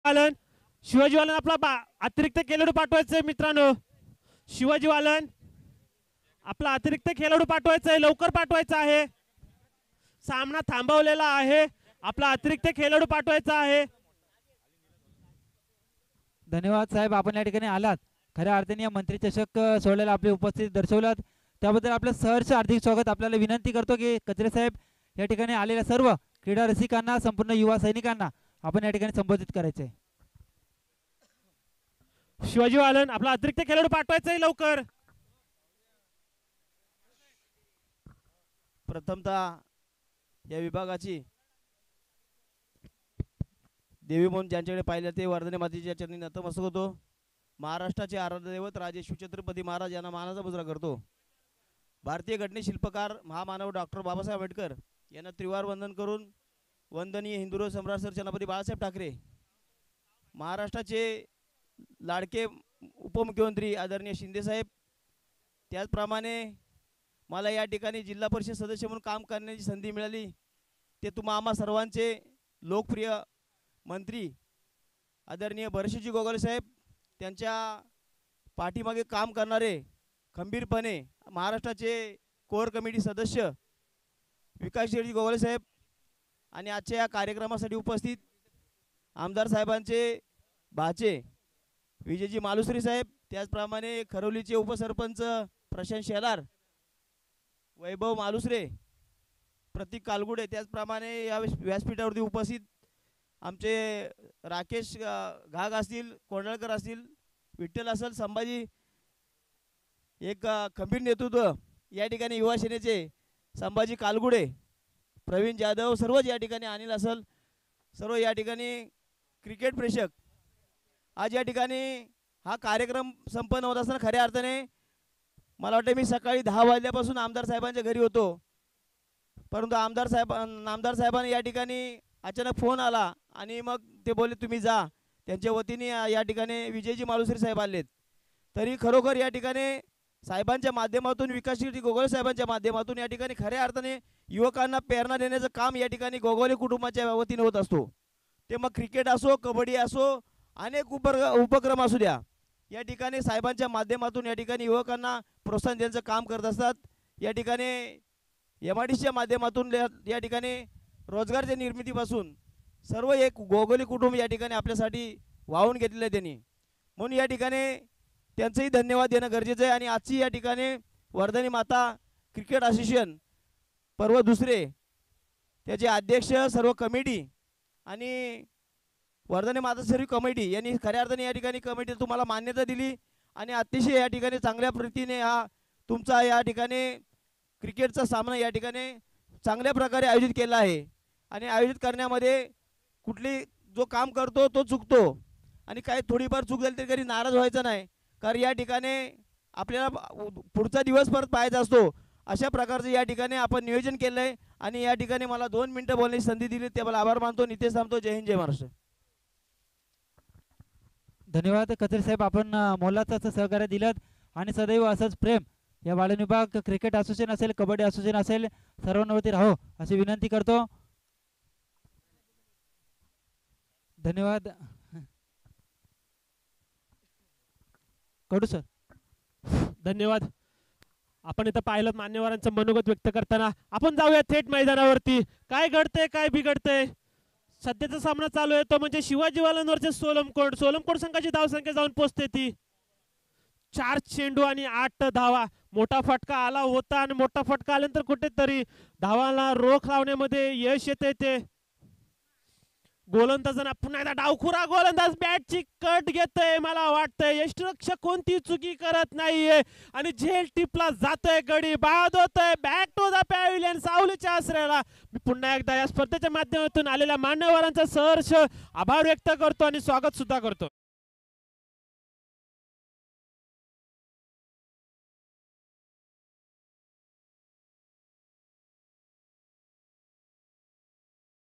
वालन शिवाजी वालन आपला अतिरिक्त खेळाडू पाठवायचंय मित्रांनो. शिवाजी वालन आपला अतिरिक्त खेळाडू पाठवायचा आहे, लवकर पाठवायचा आहे. सामना थांबवलेला आहे, आपला अतिरिक्त खेळाडू पाठवायचा आहे. धन्यवाद साहेब, आपण या ठिकाणी आलात. खऱ्या अर्थाने या मंत्री चषक सोहळ्याला आपली उपस्थिती दर्शवलात त्याबद्दल आपलं सहर्ष हार्दिक स्वागत. आपल्याला विनंती करतो की कचरे साहेब या ठिकाणी आलेल्या सर्व क्रीडा रसिकांना, संपूर्ण युवा सैनिकांना आपण या ठिकाणी संबोधित करायचे. शिवाजी वालन आपला अतिरिक्त खेळाडू पाठवायचा आहे लवकर. प्रथमतः या विभागाची देवी म्हणून ज्यांच्याकडे पाहिलं ते वर्धने मातेच्या चरणी नतमस्तक होतो. महाराष्ट्राचे आराध्य दैवत राजे शिवछत्रपती महाराज यांना मानाचा मुजरा करतो. भारतीय घटने शिल्पकार महामानव डॉक्टर बाबासाहेब आंबेडकर यांना त्रिवार वंदन करून वंदनीय हिंदू सम्राट सेनापती बाळासाहेब ठाकरे, महाराष्ट्राचे लाडके उपमुख्यमंत्री आदरणीय शिंदेसाहेब, त्याचप्रमाणे मला या ठिकाणी जिल्हा परिषद सदस्य म्हणून काम करण्याची संधी मिळाली ते तुम्हा आम्हा सर्वांचे लोकप्रिय मंत्री आदरणीय बरशीजी गोगावले साहेब, त्यांच्या पाठीमागे काम करणारे खंबीरपणे महाराष्ट्राचे कोर कमिटी सदस्य विकासजी गोगावले साहेब आणि आजच्या या कार्यक्रमासाठी उपस्थित आमदार साहेबांचे भाचे विजयजी मालुसरे साहेब, त्याचप्रमाणे खरोलीचे उपसरपंच प्रशांत शेलार, वैभव मालुसरे, प्रतीक कालगुडे, त्याचप्रमाणे या व्यासपीठावरती उपस्थित आमचे राकेश घाग असतील, कोंडळकर असतील, विठ्ठल असेल, संभाजी, एक खंबीर नेतृत्व या ठिकाणी युवा सेनेचे संभाजी कालगुडे, प्रवीण जाधव, सर्वच या ठिकाणी, अनिल असेल, सर्व या ठिकाणी क्रिकेट प्रेक्षक. आज या ठिकाणी हा कार्यक्रम संपन्न होत असताना खऱ्या अर्थाने मला वाटतं मी सकाळी 10 वाजल्यापासून आमदार साहेबांच्या घरी होतो, परंतु आमदार साहेबांनी या ठिकाणी अचानक फोन आला आणि मग ते बोलले तुम्ही जा. त्यांच्या वतीने या ठिकाणी विजयजी मालुसरे साहेब आलेत. तरी खरोखर या ठिकाणी साहेबांच्या माध्यमातून, विकासजी गोगावले साहेबांच्या माध्यमातून या ठिकाणी खऱ्या अर्थाने युवकांना प्रेरणा देण्याचं काम या ठिकाणी गोगावले कुटुंबाच्या वतीने होत असतो. ते मग क्रिकेट असो, कबड्डी असो, अनेक उपक्रम असू द्या, या ठिकाणी साहेबांच्या माध्यमातून या ठिकाणी युवकांना प्रोत्साहन देण्याचं काम करत असतात. या ठिकाणी MIDCच्या माध्यमातून या ठिकाणी रोजगारच्या निर्मितीपासून सर्व एक गोगावले कुटुंब या ठिकाणी आपल्यासाठी वाहून घेतलेलं आहे त्यांनी, म्हणून या ठिकाणी त्यांचंही धन्यवाद देणं गरजेचं आहे. आणि आजची या ठिकाणी वर्धनी माता क्रिकेट असोसिएशन पर्व दुसरे त्याचे अध्यक्ष, सर्व कमिटी आणि वर्धने माता सर्व कमिटी यांनी खऱ्या अर्थाने या ठिकाणी कमिटी तुम्हाला मान्यता दिली आणि अतिशय या ठिकाणी चांगल्या पद्धतीने हा तुमचा या ठिकाणी क्रिकेटचा सामना या ठिकाणी चांगल्या प्रकारे आयोजित केला आहे. आणि आयोजित करण्यामध्ये कुठली जो काम करतो तो चुकतो आणि काही थोडीफार चूक झाली तरी कधी नाराज व्हायचं नाही, कारण या ठिकाणी आपल्याला पुढचा दिवस परत पाहायचा असतो. अशा प्रकारचं या ठिकाणी आपण नियोजन केलं आहे आणि या ठिकाणी मला 2 मिनिटं बोलण्याची संधी दिली ते मला आभार मानतो. नितेश थांबतो. जय हिंद, जय महाराष्ट्र. धन्यवाद कचरे साहेब, आपण मोलाचं सहकार्य दिलं आणि सदैव असंच प्रेम या बालन विभाग क्रिकेट असोसिएशन असेल, कबड्डी असोसिएशन असेल, सर्वांवरती राहो अशी विनंती करतो. धन्यवाद. कडू सर. धन्यवाद. आपण इथं पाहिलं मान्यवरांचं मनोगत व्यक्त करताना. आपण जाऊया थेट मैदानावरती. काय घडतंय, काय बिघडतंय. सध्याचा सामना चालू आहे तो म्हणजे शिवाजी वालनवरचे सोलमकोट संघाची धावसंख्या जाऊन पोहोचते ती 4 चेंडू आणि 8 धावा. मोठा फटका आला होता आणि मोठा फटका आल्यानंतर कुठेतरी धावाला रोख लावण्यामध्ये यश येते. ते गोलंदाजांना पुन्हा एकदा डावखुरा गोलंदाज बॅटची कट घेतोय. मला वाटतंय यष्टिरक्षक कोणती चुकी करत नाहीये आणि झेल टिपला जातोय, गडी बाद होतोय. बॅक टू द पॅव्हिलियन सावलीच्या आश्रयाला. मी पुन्हा एकदा या स्पर्धेच्या माध्यमातून आलेल्या मान्यवरांचा सहर्ष आभार व्यक्त करतो आणि स्वागत सुद्धा करतो.